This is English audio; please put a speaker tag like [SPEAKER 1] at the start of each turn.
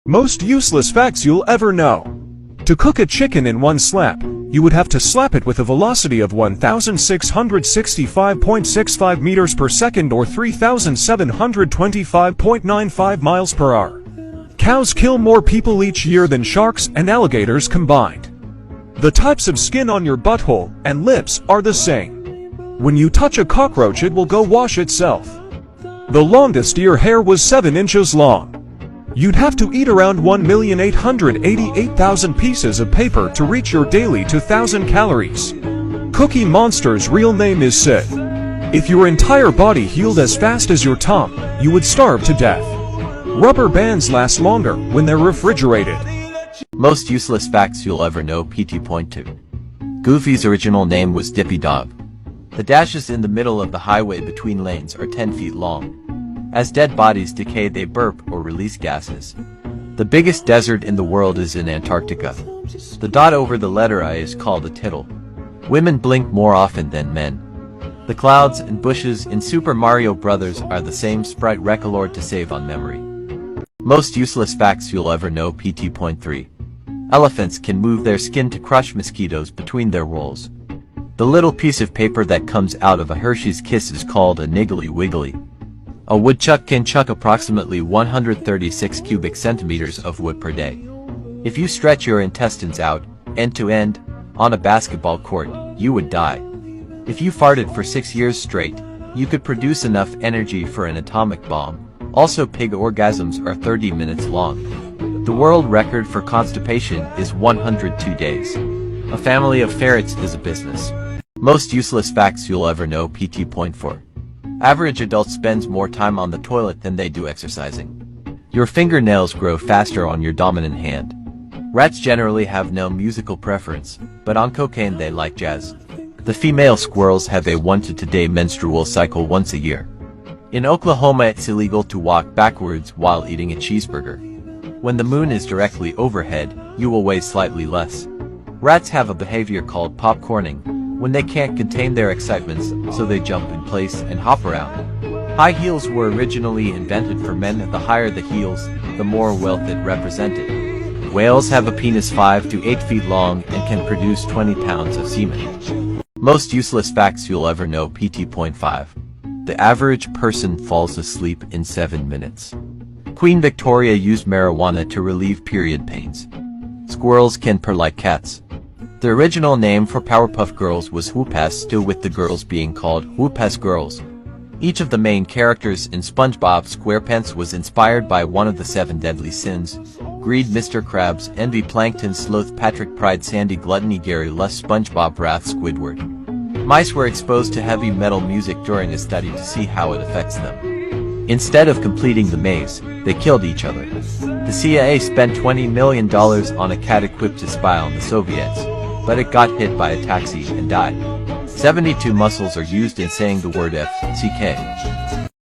[SPEAKER 1] Most useless facts you'll ever know. To cook a chicken in one slap, you would have to slap it with a velocity of 1,665.65 meters per second or 3,725.95 miles per hour. Cows kill more people each year than sharks and alligators combined. The types of skin on your butthole and lips are the same. When you touch a cockroach, it will go wash itself. The longest ear hair was 7 inches long. You'd have to eat around 1,888,000 pieces of paper to reach your daily 2,000 calories. Cookie Monster's real name is Sid. If your entire body healed as fast as your tongue, you would starve to death. Rubber bands last longer when they're refrigerated.
[SPEAKER 2] Most useless facts you'll ever know. PT.2. Goofy's original name was Dippy Dog. The dashes in the middle of the highway between lanes are 10 feet long. As dead bodies decay, they burp or release gases. The biggest desert in the world is in Antarctica. The dot over the letter I is called a tittle. Women blink more often than men. The clouds and bushes in Super Mario Bros. Are the same sprite recolored to save on memory. Most useless facts you'll ever know. PT.3. Elephants can move their skin to crush mosquitoes between their rolls. The little piece of paper that comes out of a Hershey's Kiss is called a niggly wiggly. A woodchuck can chuck approximately 136 cubic centimeters of wood per day. If you stretch your intestines out, end to end, on a basketball court, you would die. If you farted for 6 years straight, you could produce enough energy for an atomic bomb. Also, pig orgasms are 30 minutes long. The world record for constipation is 102 days. A family of ferrets is a business. Most useless facts you'll ever know. PT.4. Average adult spends more time on the toilet than they do exercising. Your fingernails grow faster on your dominant hand. Rats generally have no musical preference, but on cocaine they like jazz. The female squirrels have a 1 to 2 day menstrual cycle once a year. In Oklahoma, it's illegal to walk backwards while eating a cheeseburger. When the moon is directly overhead, you will weigh slightly less. Rats have a behavior called popcorning, when they can't contain their excitements, so they jump in place and hop around. High heels were originally invented for men. The higher the heels, the more wealth it represented. Whales have a penis 5 to 8 feet long and can produce 20 pounds of semen. Most useless facts you'll ever know. PT.5. The average person falls asleep in 7 minutes. Queen Victoria used marijuana to relieve period pains. Squirrels can purr like cats. The original name for Powerpuff Girls was Whoopass, still with the girls being called Whoopass Girls. Each of the main characters in SpongeBob SquarePants was inspired by one of the 7 deadly sins: greed, Mr. Krabs, envy, Plankton, sloth, Patrick, pride, Sandy, gluttony, Gary, lust, SpongeBob, wrath, Squidward. Mice were exposed to heavy metal music during a study to see how it affects them. Instead of completing the maze, they killed each other. The CIA spent $20 million on a cat equipped to spy on the Soviets, but it got hit by a taxi and died. 72 muscles are used in saying the word FCK.